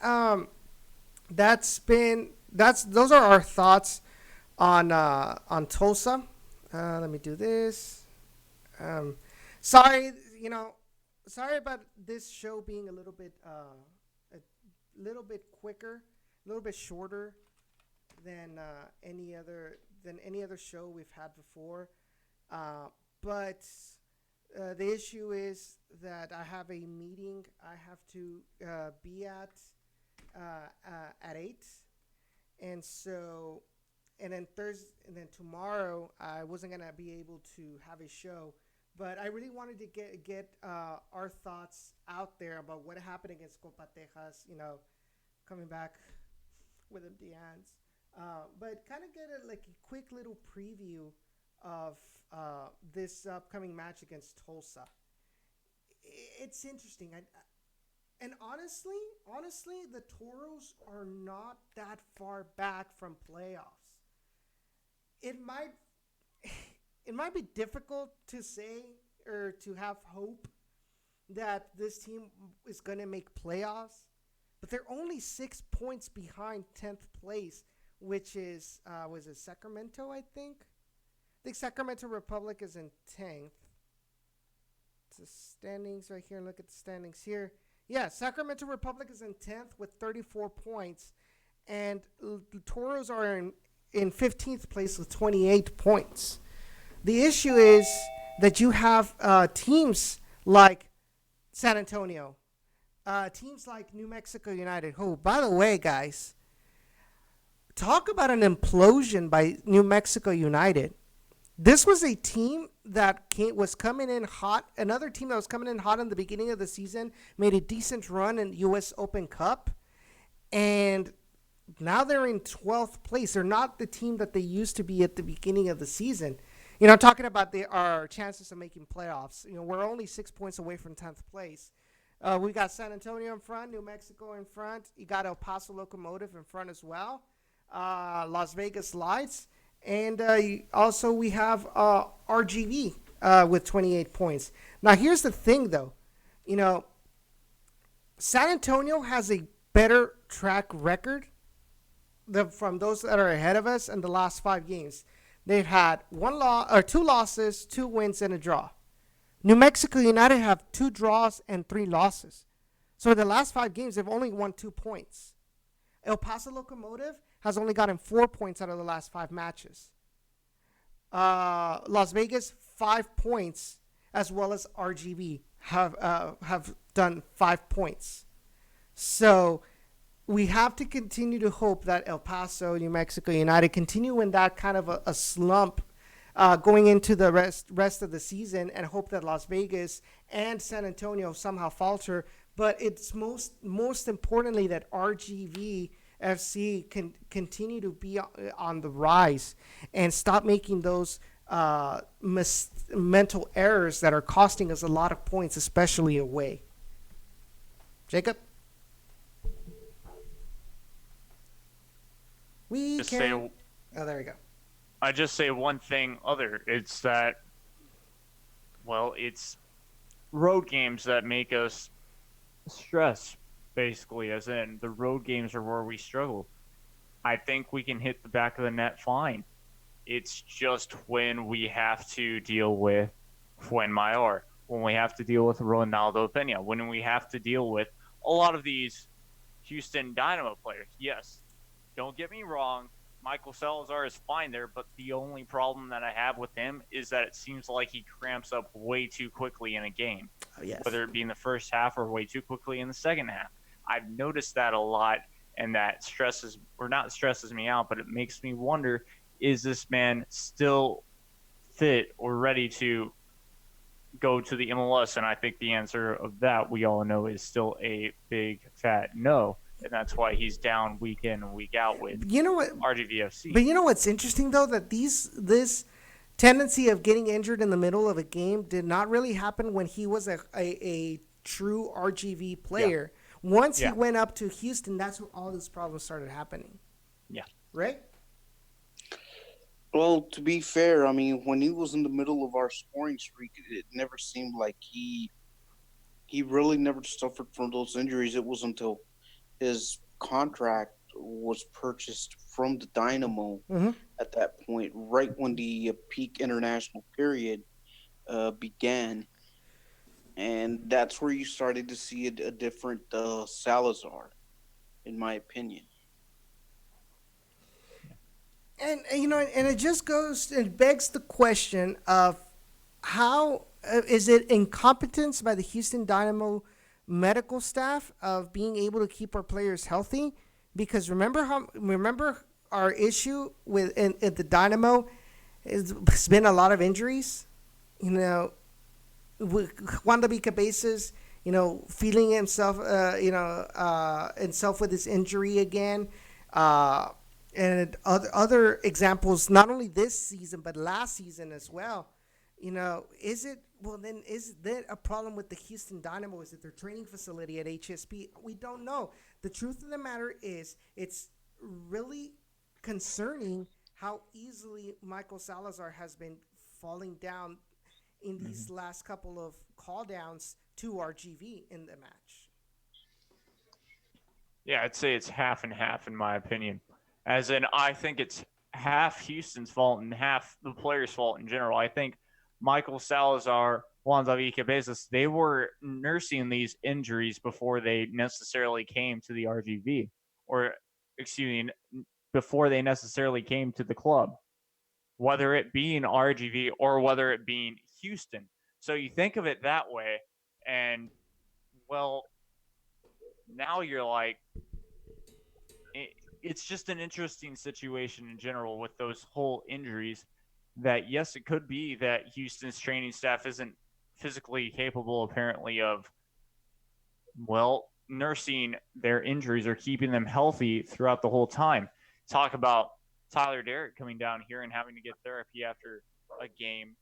those are our thoughts on Tulsa. Let me do this. Sorry, sorry about this show being a little bit quicker, a little bit shorter than any other show we've had before. But the issue is that I have a meeting I have to be at 8, and so then tomorrow I wasn't gonna be able to have a show. But I really wanted to get our thoughts out there about what happened against Copa Tejas, coming back with them Dians. But kind of get a quick little preview of this upcoming match against Tulsa. It's interesting. And honestly, the Toros are not that far back from playoffs. It might be difficult to say or to have hope that this team is going to make playoffs, but they're only 6 points behind 10th place, which is, was it Sacramento, I think? I think Sacramento Republic is in 10th. It's the standings right here. Look at the standings here. Yeah, Sacramento Republic is in 10th with 34 points, and the Toros are in 15th place with 28 points. The issue is that you have teams like San Antonio, teams like New Mexico United, who, by the way, guys, talk about an implosion by New Mexico United. This was a team that was coming in hot. Another team that was coming in hot in the beginning of the season, made a decent run in U.S. Open Cup, and now they're in 12th place. They're not the team that they used to be at the beginning of the season. Talking about our chances of making playoffs. We're only 6 points away from 10th place. We got San Antonio in front, New Mexico in front. You got El Paso Locomotive in front as well. Las Vegas Lights. And also we have RGV with 28 points. Now, here's the thing, though. San Antonio has a better track record from those that are ahead of us in the last 5 games. They've had 2 losses, 2 wins, and a draw. New Mexico United have 2 draws and 3 losses. So in the last 5 games, they've only won 2 points. El Paso Locomotive has only gotten 4 points out of the last 5 matches. Las Vegas, 5 points, as well as RGV have done 5 points. So we have to continue to hope that El Paso, New Mexico United continue in that kind of a slump going into the rest of the season, and hope that Las Vegas and San Antonio somehow falter. But it's most importantly that RGV FC can continue to be on the rise and stop making those mental errors that are costing us a lot of points, especially away. Jacob? Oh, there we go.
I just say one thing other. It's that, it's road games that make us stress. basically, as in the road games are where we struggle. I think we can hit the back of the net fine. It's just when we have to deal with Fuenmayor, when we have to deal with Ronaldo Pena, when we have to deal with a lot of these Houston Dynamo players. Yes, don't get me wrong. Michael Salazar is fine there, but the only problem that I have with him is that it seems like he cramps up way too quickly in a game,
Oh, yes.
whether it be in the first half or way too quickly in the second half. I've noticed that a lot, and that stresses, or not stresses me out, but it makes me wonder, is this man still fit or ready to go to the MLS? And I think the answer of that, we all know, is still a big fat no. And that's why he's down week in and week out with
You know what?
RGVFC.
But you know what's interesting though, that this tendency of getting injured in the middle of a game did not really happen when he was a true RGV player. Once he went up to Houston, that's when all these problems started happening.
Yeah.
Right?
Well, to be fair, I mean, when he was in the middle of our scoring streak, it never seemed like he really never suffered from those injuries. It was until his contract was purchased from the Dynamo at that point, right when the peak international period began. And that's where you started to see a different Salazar, in my opinion.
And and it just goes and begs the question of how is it incompetence by the Houston Dynamo medical staff of being able to keep our players healthy? Because remember our issue with in the Dynamo has been a lot of injuries. Juan David Cabezas, feeling himself, himself with his injury again. And other examples, not only this season but last season as well. Is that a problem with the Houston Dynamo? Is it their training facility at HSP? We don't know. The truth of the matter is, it's really concerning how easily Michael Salazar has been falling down in these last couple of call downs to RGV in the match.
Yeah, I'd say it's half and half in my opinion. As in, I think it's half Houston's fault and half the players' fault in general. I think Michael Salazar, Juan David Cabezas, they were nursing these injuries before they necessarily came to the RGV, or excuse me, before they necessarily came to the club, whether it being RGV or whether it being Houston. So you think of it that way, and well, now you're like, it's just an interesting situation in general with those whole injuries. That yes, it could be that Houston's training staff isn't physically capable, apparently, of nursing their injuries or keeping them healthy throughout the whole time. Talk about Tyler Derrick coming down here and having to get therapy after a game,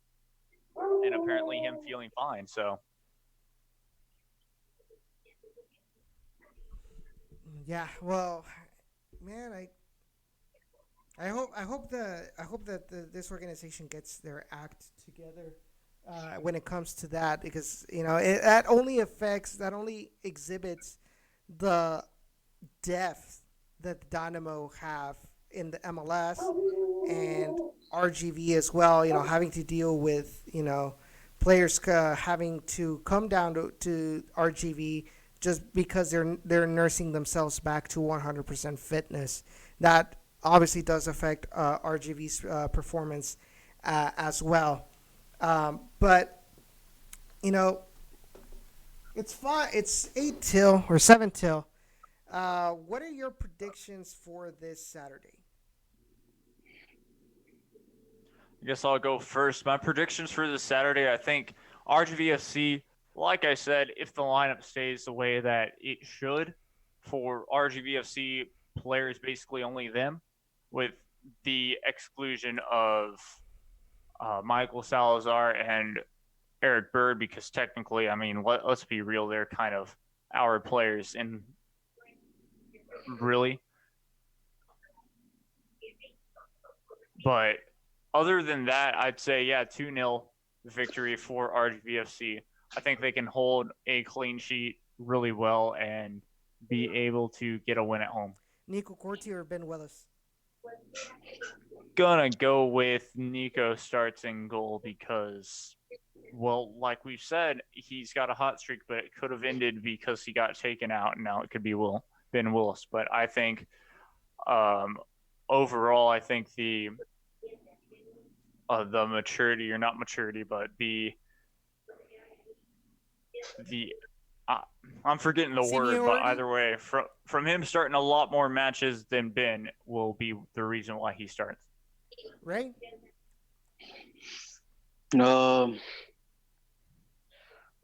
and apparently him feeling fine. So
Yeah, well, man, I hope that this organization gets their act together when it comes to that, because that only exhibits the depth that the Dynamo have in the MLS and RGV as well. Having to deal with players having to come down to RGV just because they're nursing themselves back to 100% fitness. That obviously does affect RGV's performance as well. But it's fine. It's 8 till or 7 till. What are your predictions for this Saturday?
I guess I'll go first. My predictions for this Saturday, I think RGVFC, like I said, if the lineup stays the way that it should, for RGVFC players, basically only them, with the exclusion of Michael Salazar and Eric Bird, because technically, I mean, let's be real, they're kind of our players, and really. But other than that, I'd say, yeah, 2-0 victory for RGVFC. I think they can hold a clean sheet really well and be able to get a win at home.
Nico Corti or Ben Willis?
Gonna go with Nico starts in goal because, well, like we've said, he's got a hot streak, but it could have ended because he got taken out, and now it could be Ben Willis. But I think um, overall, I think the maturity, or not maturity, but the I'm forgetting the word, but
Seniority?
either way, from him starting a lot more matches than Ben will be the reason why he starts.
Right?
Um,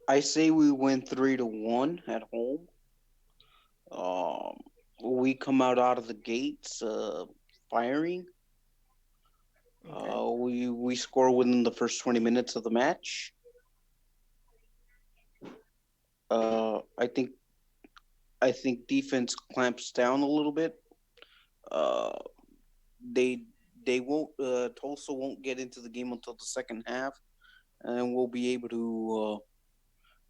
I say we win 3-1 at home. Um, we come out of the gates firing.
Okay.
We score within the first 20 minutes of the match. I think defense clamps down a little bit. Uh, they they won't Tulsa won't get into the game until the second half, and we'll be able to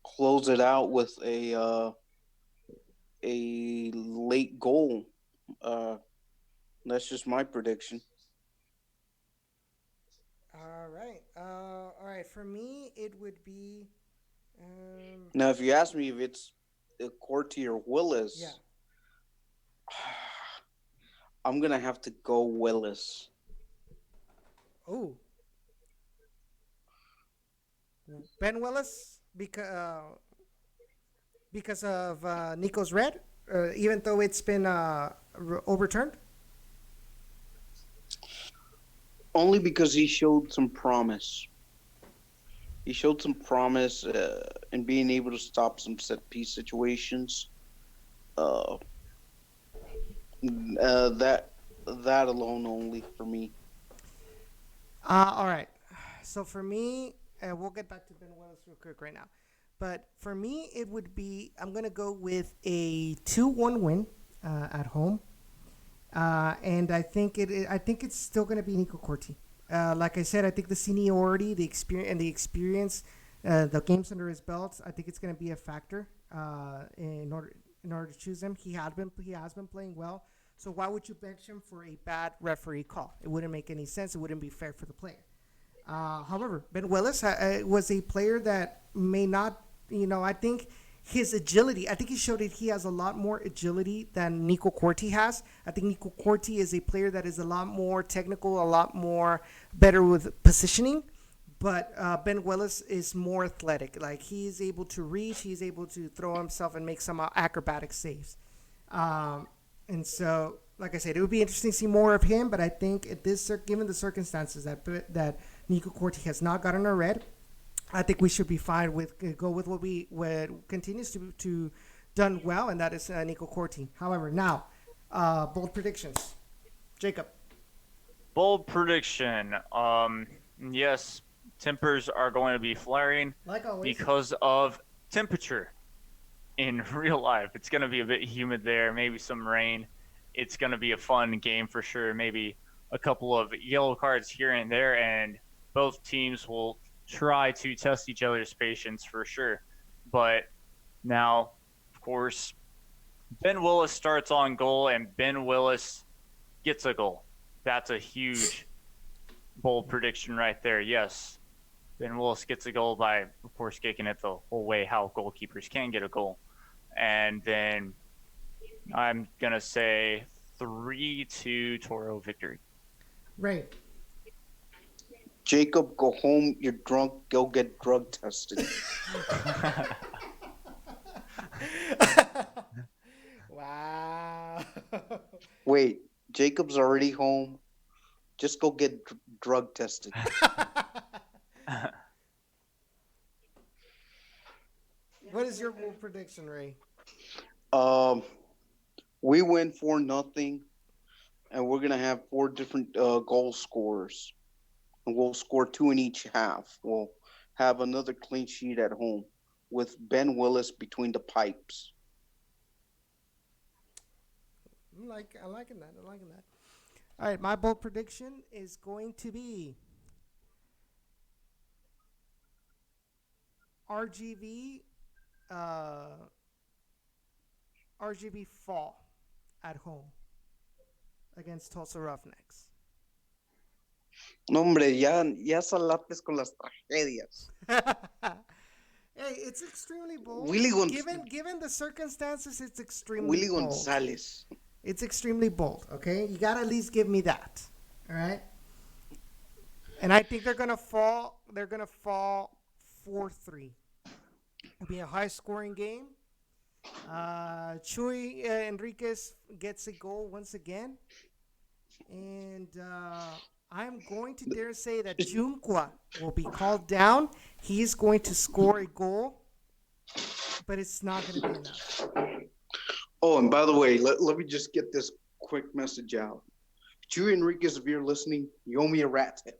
close it out with a late goal. Uh, that's just my prediction.
All right. For me, it would be. Um,
Now, if you ask me if it's Corti or
yeah.
Willis, I'm gonna have to go Willis.
Oh, Ben Willis because of Nico's red, even though it's been overturned.
Only because he showed some promise. He showed some promise in being able to stop some set piece situations. Uh, that alone only for me.
All right. So for me, we'll get back to Ben Willis real quick right now. But for me, it would be I'm gonna go with a 2-1 win at home, and I think it's still gonna be Nico Corti. Like I said, I think the seniority, the experience, the games under his belt, I think it's gonna be a factor in order to choose him. He has been playing well. So why would you bench him for a bad referee call? It wouldn't make any sense. It wouldn't be fair for the player. However, Ben Willis was a player that may not, I think his agility, I think he showed that he has a lot more agility than Nico Corti has. I think Nico Corti is a player that is a lot more technical, a lot more better with positioning. But Ben Willis is more athletic. Like he's able to reach, he's able to throw himself and make some acrobatic saves. Um, and so, like I said, it would be interesting to see more of him. But I think given the circumstances that Nico Corti has not gotten a red, I think we should be fine with go with what continues to done well, and that is Nico Corti. However, now bold predictions, Jacob.
Bold prediction. Yes, tempers are going to be flaring
Like always.
because of temperature in real life. It's going to be a bit humid there, maybe some rain. It's going to be a fun game for sure. Maybe a couple of yellow cards here and there, and both teams will try to test each other's patience for sure. But now, of course, Ben Willis starts on goal, and Ben Willis gets a goal. That's a huge bold prediction right there. Yes, Ben Willis gets a goal by, of course, kicking it the whole way how goalkeepers can get a goal. And then I'm going to say 3-2 Toro victory.
Right.
Jacob, go home. You're drunk. Go get drug tested.
Wow.
Wait, Jacob's already home. Just go get drug tested.
What is your bold prediction, Ray?
Um, we win 4-0, and we're gonna have four different goal scorers, and we'll score two in each half. We'll have another clean sheet at home with Ben Willis between the pipes.
I'm liking that. I'm liking that. All right, my bold prediction is going to be RGV, uh, RGB fall at home against Tulsa Roughnecks?
No, hombre, ya salates con las tragedias.
Hey, it's extremely bold.
Willie
Given the circumstances, it's extremely
Willie
bold.
Gonzalez.
It's extremely bold, okay? You got to at least give me that. All right? And I think they're going to fall 4-3. It'll be a high-scoring game. Chuy Enriquez gets a goal once again. And I'm going to dare say that Junqua will be called down. He's going to score a goal, but it's not going to be enough.
Oh, and by the way, let me just get this quick message out. Chuy Enriquez, if you're listening, you owe me a rat tail.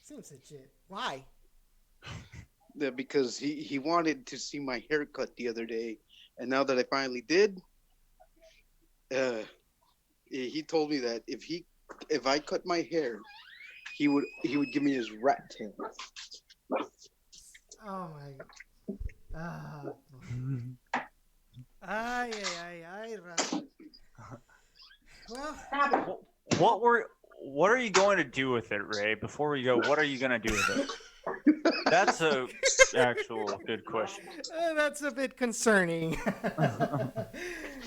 Seems legit. Why?
Yeah, because he wanted to see my haircut the other day, and now that I finally did, he told me that if I cut my hair, he would give me his rat tail.
Oh my God. Ay, Raza. Well,
What are you going to do with it, Ray? Before we go, what are you going to do with it? That's a actual good question.
That's a bit concerning.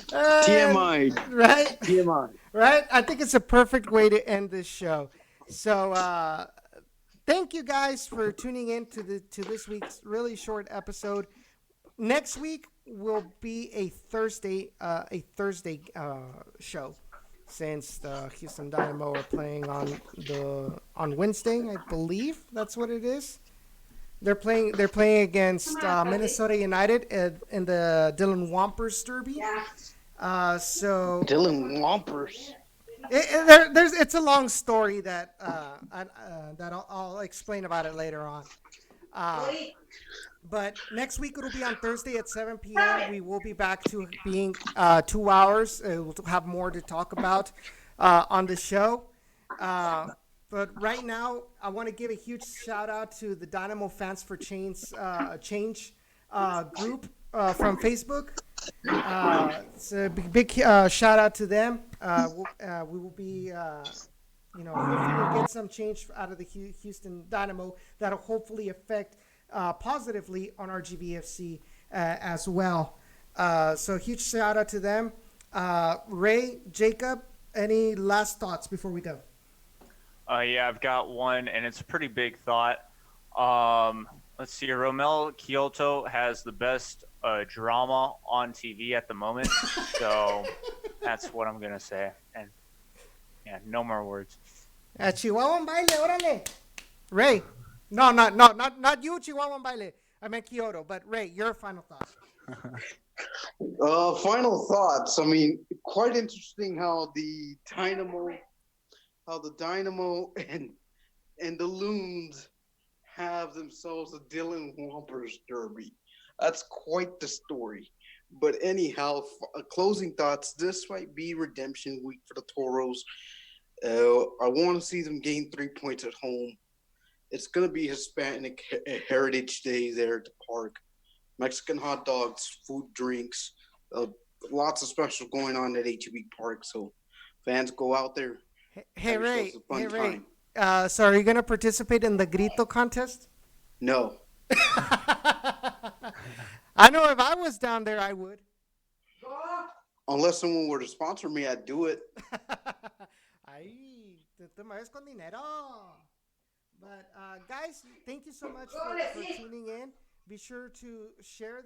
TMI.
Right?
TMI.
Right? I think it's a perfect way to end this show. So, thank you guys for tuning in to this week's really short episode. Next week will be a Thursday show, since the Houston Dynamo are playing on Wednesday, I believe that's what it is. They're playing against Minnesota United in the Dylan Wampers Derby. So
Dylan Wampers.
It's a long story that I'll explain about it later on. But next week it'll be on Thursday at 7 p.m. We will be back to being 2 hours. We'll have more to talk about on the show. But right now, I want to give a huge shout out to the Dynamo Fans for Change group from Facebook. It's a big shout out to them. We will be, hopefully we'll get some change out of the Houston Dynamo that'll hopefully affect positively on our GVFC as well. So huge shout out to them. Ray, Jacob, any last thoughts before we go?
Yeah, I've got one, and it's a pretty big thought. Let's see. Romel Kyoto has the best drama on TV at the moment, so that's what I'm gonna say. And yeah, no more words.
Chihuahua baile, órale. Ray, no, not you, Chihuahua baile. I meant Kyoto, but Ray, your final thoughts.
Final thoughts. I mean, quite interesting how the Dynamo and the Loons have themselves a Dylan Wampers derby. That's quite the story. But anyhow, closing thoughts. This might be redemption week for the Toros. I want to see them gain 3 points at home. It's going to be Hispanic Heritage Day there at the park. Mexican hot dogs, food, drinks, lots of special going on at HEB Park. So fans, go out there.
Hey Ray. So are you going to participate in the Grito contest?
No.
I know if I was down there, I would.
Unless someone were to sponsor me, I'd do it.
Ay, te mueves con dinero. But guys, thank you so much for tuning in. Be sure to share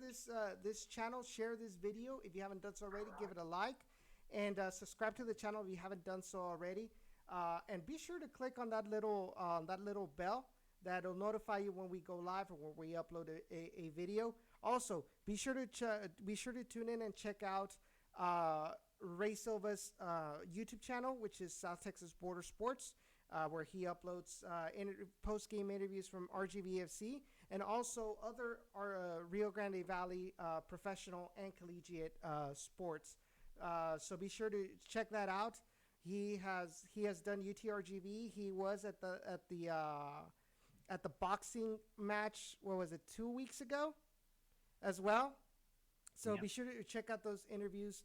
this channel, share this video. If you haven't done so already, give it a like. And subscribe to the channel if you haven't done so already. And be sure to click on that little bell that'll notify you when we go live or when we upload a video. Also, be sure to tune in and check out Ray Silva's YouTube channel, which is South Texas Border Sports, where he uploads post-game interviews from RGVFC and also other Rio Grande Valley professional and collegiate sports. So be sure to check that out. He has done UTRGV. He was at the boxing match. What was it, 2 weeks ago, as well? So
Yeah.
be sure to check out those interviews.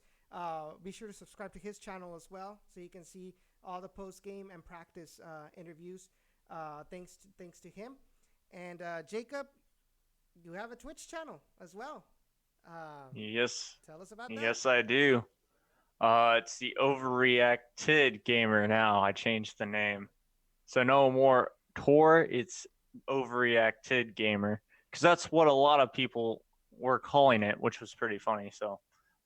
Be sure to subscribe to his channel as well, so you can see all the post game and practice interviews. Thanks to him. And Jacob, you have a Twitch channel as well.
Yes.
Tell us about that.
Yes, I do. It's the Overreacted Gamer now. I changed the name. So no more Tor, it's Overreacted Gamer. Because that's what a lot of people were calling it, which was pretty funny. So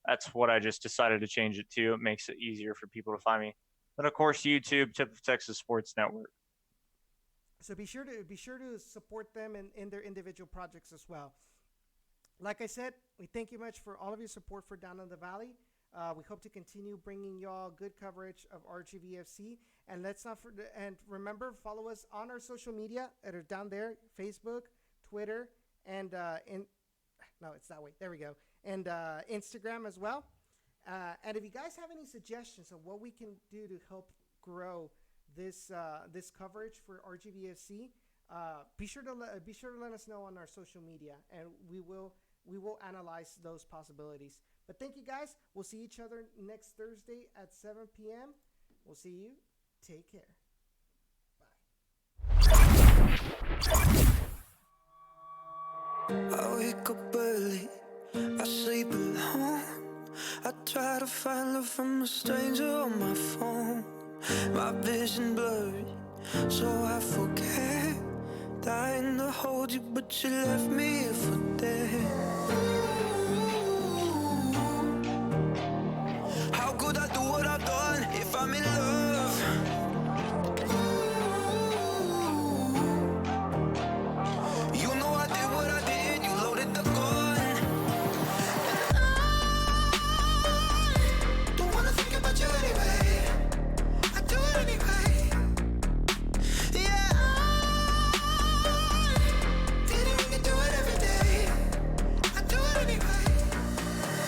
that's what I just decided to change it to. It makes it easier for people to find me. Then of course YouTube, Tip of Texas Sports Network.
So be sure to support them in their individual projects as well. Like I said, we thank you much for all of your support for Down in the Valley. We hope to continue bringing y'all good coverage of RGVFC. And and remember, follow us on our social media that are down there: Facebook, Twitter, and no, it's that way. There we go. And Instagram as well. And if you guys have any suggestions of what we can do to help grow this coverage for RGVFC, be sure to let us know on our social media, and we will analyze those possibilities. But thank you guys. We'll see each other next Thursday at 7 p.m. We'll see you. Take care. Bye.
I wake up early, I sleep alone. I try to find love from a stranger on my phone. My vision blurry, so I forget. Dying to hold you, but you left me here for dead. How could I do what I've done if I'm in love?